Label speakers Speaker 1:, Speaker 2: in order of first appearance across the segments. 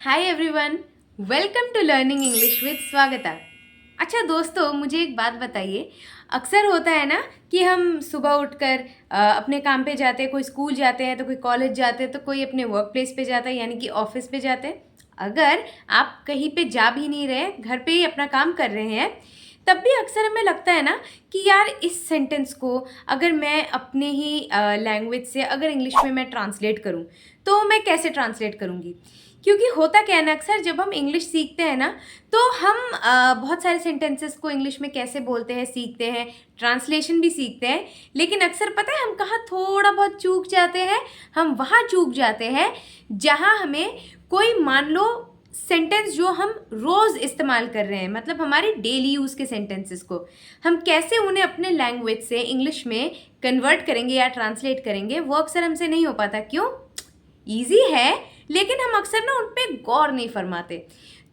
Speaker 1: Hi everyone, welcome to learning English with Swagata. अच्छा दोस्तों, मुझे एक बात बताइए। अक्सर होता है ना कि हम सुबह उठकर अपने काम पे जाते हैं, कोई स्कूल जाते हैं तो कोई कॉलेज जाते हैं तो कोई अपने वर्क प्लेस पे जाता है यानी कि ऑफिस पे जाते हैं। अगर आप कहीं पे जा भी नहीं रहे, घर पे ही अपना काम कर रहे हैं, तब भी अक्सर हमें लगता है ना कि यार इस सेंटेंस को अगर मैं अपने ही लैंग्वेज से अगर इंग्लिश में मैं ट्रांसलेट करूँ तो मैं कैसे ट्रांसलेट करूँगी। क्योंकि होता क्या है ना, अक्सर जब हम इंग्लिश सीखते हैं ना तो हम बहुत सारे सेंटेंसेस को इंग्लिश में कैसे बोलते हैं सीखते हैं, ट्रांसलेशन भी सीखते हैं। लेकिन अक्सर पता है हम कहाँ थोड़ा बहुत चूक जाते हैं। हम वहाँ चूक जाते हैं जहाँ हमें कोई, मान लो, सेंटेंस जो हम रोज़ इस्तेमाल कर रहे हैं, मतलब हमारे डेली यूज़ के सेंटेंसेस को हम कैसे उन्हें अपने लैंग्वेज से इंग्लिश में कन्वर्ट करेंगे या ट्रांसलेट करेंगे, वो अक्सर हमसे नहीं हो पाता। क्यों? ईजी है लेकिन हम अक्सर ना उन पर गौर नहीं फरमाते।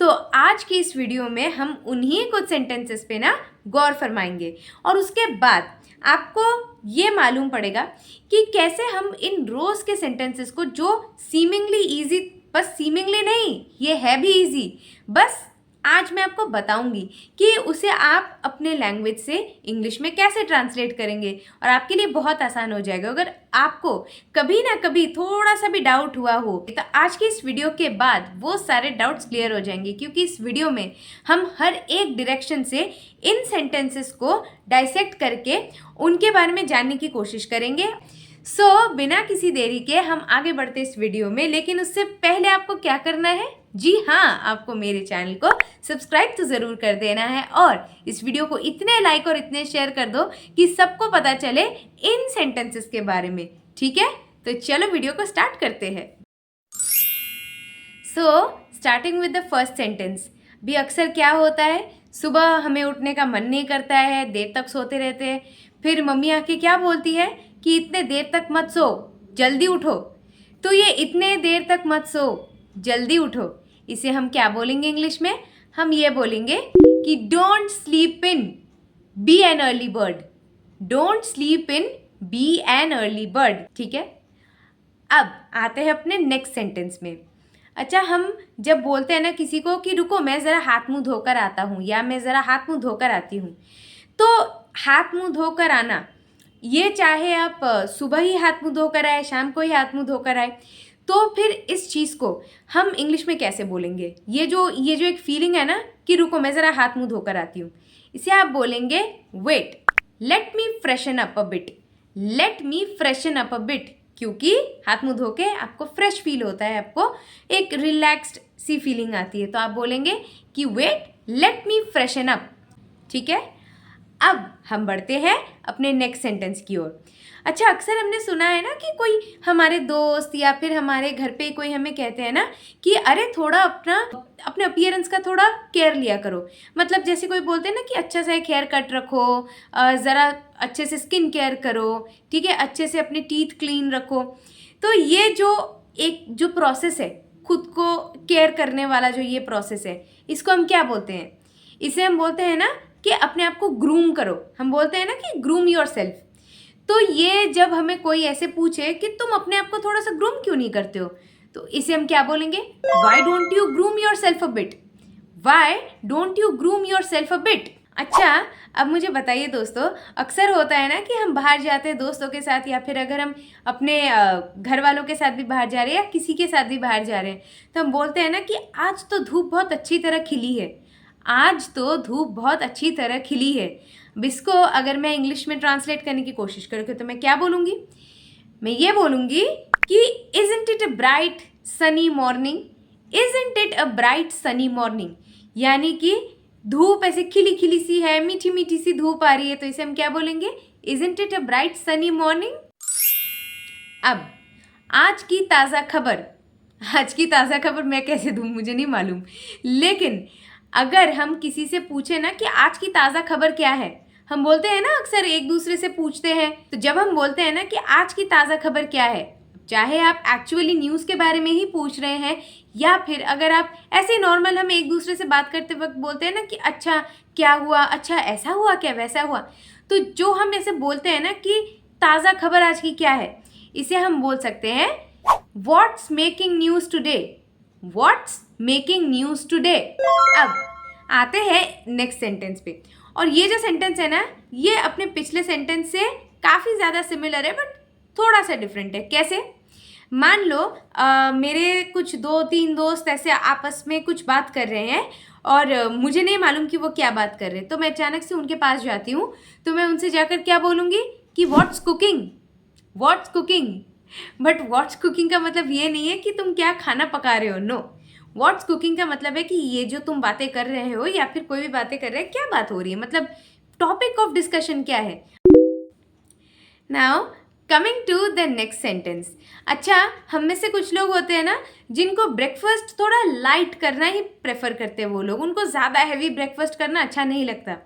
Speaker 1: तो आज की इस वीडियो में हम उन्हीं कुछ सेंटेंसेस पे ना गौर फरमाएंगे और उसके बाद आपको ये मालूम पड़ेगा कि कैसे हम इन रोज़ के सेंटेंसेस को, जो सीमिंगली ईजी, बस सीमिंगली नहीं, ये है भी ईजी, बस आज मैं आपको बताऊंगी कि उसे आप अपने लैंग्वेज से इंग्लिश में कैसे ट्रांसलेट करेंगे और आपके लिए बहुत आसान हो जाएगा। अगर आपको कभी ना कभी थोड़ा सा भी डाउट हुआ हो तो आज की इस वीडियो के बाद वो सारे डाउट्स क्लियर हो जाएंगे, क्योंकि इस वीडियो में हम हर एक डायरेक्शन से इन सेंटेंसेस को डाइसेक्ट करके उनके बारे में जानने की कोशिश करेंगे। बिना किसी देरी के हम आगे बढ़ते इस वीडियो में। लेकिन उससे पहले आपको क्या करना है? जी हाँ, आपको मेरे चैनल को सब्सक्राइब तो ज़रूर कर देना है और इस वीडियो को इतने लाइक और इतने शेयर कर दो कि सबको पता चले इन सेंटेंसेस के बारे में। ठीक है, तो चलो वीडियो को स्टार्ट करते हैं। Starting with the first sentence. भी अक्सर क्या होता है, सुबह हमें उठने का मन नहीं करता है, देर तक सोते रहते हैं। फिर मम्मी आके क्या बोलती है कि इतने देर तक मत सो, जल्दी उठो। तो ये इतने देर तक मत सो, जल्दी उठो, इसे हम क्या बोलेंगे इंग्लिश में? हम ये बोलेंगे कि don't sleep in, be an early bird. Don't sleep in, be an early bird. ठीक है, अब आते हैं अपने नेक्स्ट सेंटेंस में। अच्छा, हम जब बोलते हैं ना किसी को कि रुको मैं ज़रा हाथ मुंह धोकर आता हूँ या मैं ज़रा हाथ मुंह धोकर आती हूँ, तो हाथ मुंह धोकर आना, ये चाहे आप सुबह ही हाथ मुंह धोकर आए, शाम को ही हाथ मुंह धोकर आए, तो फिर इस चीज़ को हम इंग्लिश में कैसे बोलेंगे? ये जो एक फीलिंग है ना कि रुको मैं ज़रा हाथ मुंह धोकर आती हूँ, इसे आप बोलेंगे wait, let me freshen up a bit. Let me freshen up a bit, क्योंकि हाथ मुंह धो के आपको फ्रेश फील होता है, आपको एक रिलैक्स्ड सी फीलिंग आती है, तो आप बोलेंगे कि wait, let me freshen up. ठीक है, अब हम बढ़ते हैं अपने नेक्स्ट सेंटेंस की ओर। अच्छा, अक्सर हमने सुना है ना कि कोई हमारे दोस्त या फिर हमारे घर पे कोई हमें कहते हैं ना कि अरे थोड़ा अपने अपीयरेंस का थोड़ा केयर लिया करो। मतलब जैसे कोई बोलते हैं ना कि अच्छा सा एक हेयर कट रखो, ज़रा अच्छे से स्किन केयर करो, ठीक है, अच्छे से अपने टीथ क्लीन रखो। तो ये जो प्रोसेस है, खुद को केयर करने वाला जो ये प्रोसेस है, इसको हम क्या बोलते हैं? इसे हम बोलते हैं ना कि अपने आप को ग्रूम करो। हम बोलते हैं ना कि ग्रूम योर सेल्फ। तो ये जब हमें कोई ऐसे पूछे कि तुम अपने आप को थोड़ा सा ग्रूम क्यों नहीं करते हो, तो इसे हम क्या बोलेंगे? Y don't you groom your self a bit. Y don't you groom your self a bit. अच्छा, अब मुझे बताइए दोस्तों, अक्सर होता है ना कि हम बाहर जाते हैं दोस्तों के साथ, या फिर अगर हम अपने घर वालों के साथ भी बाहर जा रहे हैं या किसी के साथ भी बाहर जा रहे हैं, तो हम बोलते हैं ना कि आज तो धूप बहुत अच्छी तरह खिली है। आज तो धूप बहुत अच्छी तरह खिली है। अब इसको अगर मैं इंग्लिश में ट्रांसलेट करने की कोशिश करूँ तो मैं क्या बोलूँगी? मैं ये बोलूँगी कि isn't it a bright sunny morning. Isn't it a bright sunny morning, यानी कि धूप ऐसे खिली खिली सी है, मीठी मीठी सी धूप आ रही है, तो इसे हम क्या बोलेंगे? Isn't it a bright sunny morning. अब आज की ताज़ा खबर। आज की ताज़ा खबर मैं कैसे दूँ, मुझे नहीं मालूम, लेकिन अगर हम किसी से पूछे ना कि आज की ताज़ा खबर क्या है, हम बोलते हैं ना, अक्सर एक दूसरे से पूछते हैं, तो जब हम बोलते हैं ना कि आज की ताज़ा खबर क्या है, चाहे आप एक्चुअली न्यूज़ के बारे में ही पूछ रहे हैं या फिर अगर आप ऐसे नॉर्मल हम एक दूसरे से बात करते वक्त बोलते हैं ना कि अच्छा क्या हुआ, अच्छा ऐसा हुआ क्या, वैसा हुआ, तो जो हम ऐसे बोलते हैं ना कि ताज़ा खबर आज की क्या है, इसे हम बोल सकते हैं what's making news today. What's making news today. अब आते हैं नेक्स्ट सेंटेंस पे। और ये जो सेंटेंस है ना, ये अपने पिछले सेंटेंस से काफ़ी ज़्यादा सिमिलर है बट थोड़ा सा डिफरेंट है। कैसे? मान लो मेरे कुछ 2-3 दोस्त ऐसे आपस में कुछ बात कर रहे हैं और मुझे नहीं मालूम कि वो क्या बात कर रहे हैं, तो मैं अचानक से उनके पास जाती हूँ। तो मैं उनसे जाकर क्या बोलूँगी कि what's cooking, what's cooking. But what's cooking का मतलब ये नहीं है कि तुम क्या खाना पका रहे हो, नो। व्हाट्स कुकिंग का मतलब है कि ये जो तुम बातें कर रहे हो या फिर कोई भी बातें कर रहे हैं, क्या बात हो रही है, मतलब टॉपिक ऑफ डिस्कशन क्या है। Now coming to the next sentence. अच्छा, हम में से कुछ लोग होते हैं ना जिनको ब्रेकफास्ट थोड़ा लाइट करना ही प्रेफर करते हैं। वो लोग, उनको ज़्यादा हैवी ब्रेकफास्ट करना अच्छा नहीं लगता।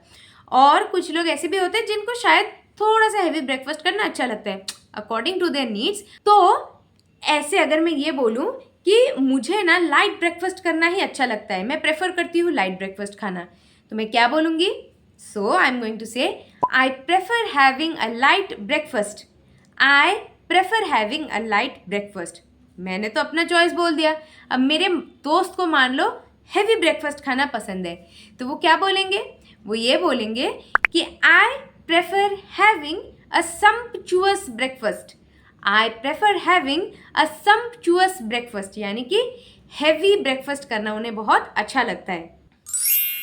Speaker 1: और कुछ लोग ऐसे भी होते हैं जिनको शायद थोड़ा सा हैवी ब्रेकफास्ट करना अच्छा लगता है, अकॉर्डिंग टू देयर नीड्स। तो ऐसे अगर मैं ये बोलूँ कि मुझे ना लाइट ब्रेकफास्ट करना ही अच्छा लगता है, मैं प्रेफर करती हूँ लाइट ब्रेकफास्ट खाना, तो मैं क्या बोलूँगी? सो आई एम गोइंग टू से आई prefer having a light breakfast. I prefer having a light breakfast. मैंने तो अपना चॉइस बोल दिया। अब मेरे दोस्त को मान लो हैवी ब्रेकफास्ट खाना पसंद है, तो वो क्या बोलेंगे? वो ये बोलेंगे कि I prefer having a sumptuous breakfast. I prefer having a sumptuous breakfast, यानी कि हैवी ब्रेकफास्ट करना उन्हें बहुत अच्छा लगता है।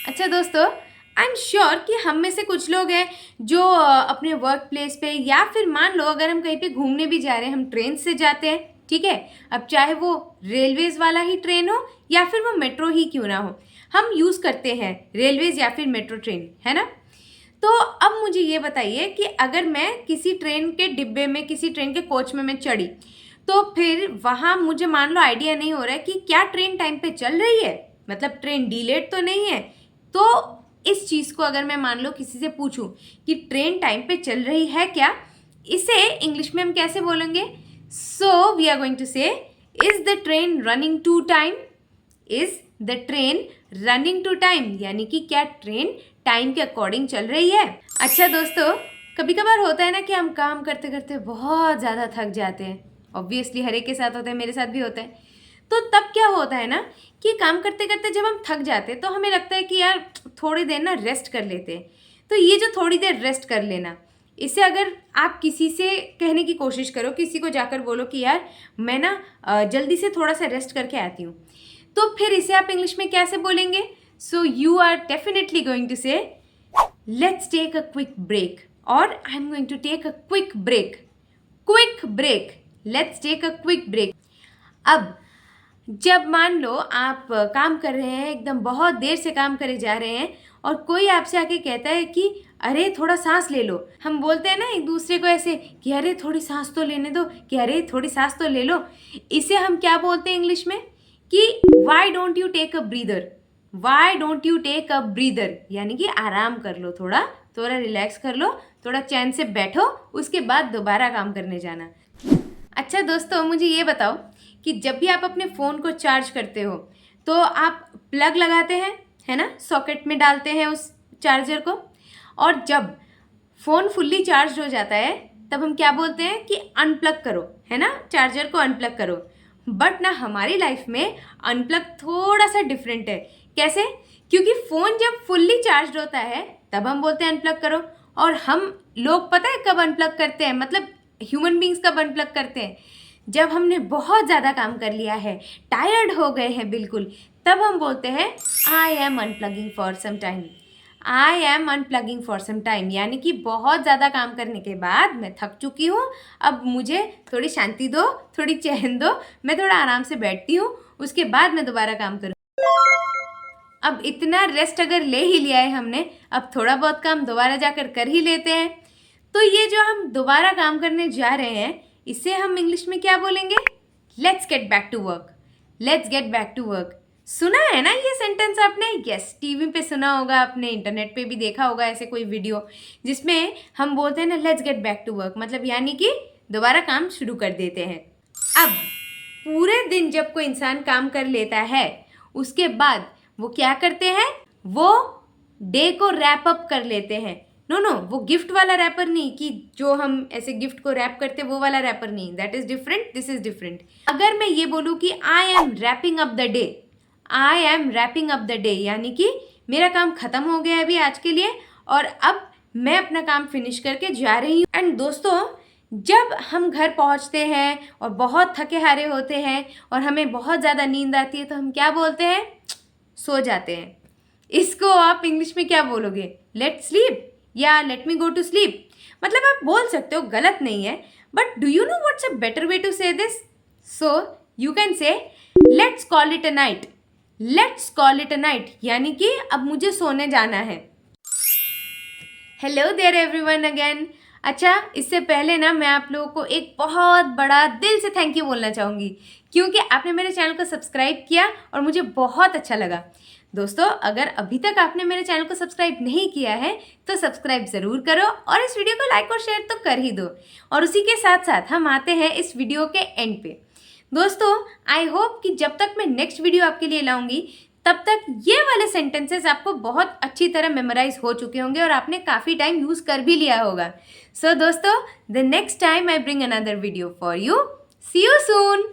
Speaker 1: अच्छा दोस्तों, आई एम श्योर कि हम में से कुछ लोग हैं जो अपने वर्क प्लेस पे या फिर मान लो अगर हम कहीं पे घूमने भी जा रहे हैं, हम ट्रेन से जाते हैं, ठीक है। अब चाहे वो रेलवेज़ वाला ही ट्रेन हो या फिर वो मेट्रो ही क्यों ना हो, हम यूज़ करते हैं रेलवेज़ या फिर मेट्रो ट्रेन, है ना। तो अब मुझे ये बताइए कि अगर मैं किसी ट्रेन के डिब्बे में, किसी ट्रेन के कोच में मैं चढ़ी, तो फिर वहाँ मुझे मान लो आइडिया नहीं हो रहा है कि क्या ट्रेन टाइम पे चल रही है, मतलब ट्रेन डिलेड तो नहीं है। तो इस चीज़ को अगर मैं मान लो किसी से पूछूं कि ट्रेन टाइम पे चल रही है क्या, इसे इंग्लिश में हम कैसे बोलेंगे? So we are going to say is the train running to time. Is the train running to time, यानी कि क्या ट्रेन टाइम के अकॉर्डिंग चल रही है। अच्छा दोस्तों, कभी कभार होता है ना कि हम काम करते करते बहुत ज़्यादा थक जाते हैं। ऑब्वियसली हर एक के साथ होता है, मेरे साथ भी होता है। तो तब क्या होता है ना कि काम करते करते जब हम थक जाते हैं तो हमें लगता है कि यार थोड़ी देर ना रेस्ट कर लेते हैं। तो ये जो थोड़ी देर रेस्ट कर लेना, इसे अगर आप किसी से कहने की कोशिश करो, किसी को जाकर बोलो कि यार मैं ना जल्दी से थोड़ा सा रेस्ट करके आती हूँ, तो फिर इसे आप इंग्लिश में कैसे बोलेंगे? So you are definitely going to say let's take a quick break, और I am going to take a quick break. Quick break, let's take a quick break. अब जब मान लो आप काम कर रहे हैं, एकदम बहुत देर से काम करे जा रहे हैं और कोई आपसे आके कहता है कि अरे थोड़ा सांस ले लो। हम बोलते हैं ना एक दूसरे को ऐसे कि अरे थोड़ी सांस तो लेने दो, कि अरे थोड़ी सांस तो ले लो। इसे हम क्या बोलते हैं इंग्लिश में कि why don't you take a breather. Why don't you take a breather, यानी कि आराम कर लो, थोड़ा थोड़ा रिलैक्स कर लो, थोड़ा चैन से बैठो, उसके बाद दोबारा काम करने जाना। अच्छा दोस्तों, मुझे ये बताओ कि जब भी आप अपने फ़ोन को चार्ज करते हो तो आप प्लग लगाते हैं, है ना, सॉकेट में डालते हैं उस चार्जर को। और जब फ़ोन फुल्ली चार्ज हो जाता है तब हम क्या बोलते हैं कि अनप्लग करो, है ना, चार्जर को अनप्लग करो। बट ना हमारी लाइफ में अनप्लग थोड़ा सा डिफरेंट है। कैसे? क्योंकि फ़ोन जब फुल्ली चार्ज होता है तब हम बोलते हैं अनप्लग करो, और हम लोग पता है कब अनप्लग करते हैं, मतलब ह्यूमन बींग्स कब अनप्लग करते हैं? जब हमने बहुत ज़्यादा काम कर लिया है, टायर्ड हो गए हैं बिल्कुल, तब हम बोलते हैं I am unplugging for some time. I am unplugging for some time, यानी कि बहुत ज़्यादा काम करने के बाद मैं थक चुकी हूँ, अब मुझे थोड़ी शांति दो, थोड़ी चैन दो, मैं थोड़ा आराम से बैठती हूँ, उसके बाद मैं दोबारा काम करूँ। अब इतना रेस्ट अगर ले ही लिया है हमने, अब थोड़ा बहुत काम दोबारा जाकर कर ही लेते हैं। तो ये जो हम दोबारा काम करने जा रहे हैं, इसे हम इंग्लिश में क्या बोलेंगे? Let's get back to work. Let's get back to work. सुना है ना ये सेंटेंस आपने? यस, टीवी पे सुना होगा आपने, इंटरनेट पे भी देखा होगा ऐसे कोई वीडियो जिसमें हम बोलते हैं ना let's get back to work, मतलब यानी कि दोबारा काम शुरू कर देते हैं। अब पूरे दिन जब कोई इंसान काम कर लेता है, उसके बाद वो क्या करते हैं? वो डे को रैप अप कर लेते हैं। नो नो, वो गिफ्ट वाला रैपर नहीं, कि जो हम ऐसे गिफ्ट को रैप करते वो वाला रैपर नहीं, that is different, this is different. अगर मैं ये बोलूँ कि I am wrapping up the day, I am wrapping up the day, यानी कि मेरा काम खत्म हो गया है अभी आज के लिए और अब मैं अपना काम फिनिश करके जा रही हूँ। एंड दोस्तों, जब हम घर पहुँचते हैं और बहुत थके हारे होते हैं और हमें बहुत ज़्यादा नींद आती है तो हम क्या बोलते हैं? सो जाते हैं। इसको आप इंग्लिश में क्या बोलोगे? लेट स्लीप या let me go to sleep. मतलब आप बोल सकते हो, गलत नहीं है, but do you know what's a better way to say this? So you can say let's call it a night, let's call it a night, यानी कि अब मुझे सोने जाना है। Hello there everyone again. अच्छा, इससे पहले ना मैं आप लोगों को एक बहुत बड़ा दिल से थैंक यू बोलना चाहूँगी, क्योंकि आपने मेरे चैनल को सब्सक्राइब किया और मुझे बहुत अच्छा लगा। दोस्तों, अगर अभी तक आपने मेरे चैनल को सब्सक्राइब नहीं किया है तो सब्सक्राइब ज़रूर करो और इस वीडियो को लाइक और शेयर तो कर ही दो। और उसी के साथ साथ हम आते हैं इस वीडियो के एंड पे। दोस्तों, आई होप कि जब तक मैं नेक्स्ट वीडियो आपके लिए लाऊंगी तब तक ये वाले सेंटेंसेस आपको बहुत अच्छी तरह मेमोराइज हो चुके होंगे और आपने काफ़ी टाइम यूज़ कर भी लिया होगा। सो दोस्तों, the next time I bring another video for you. See you soon.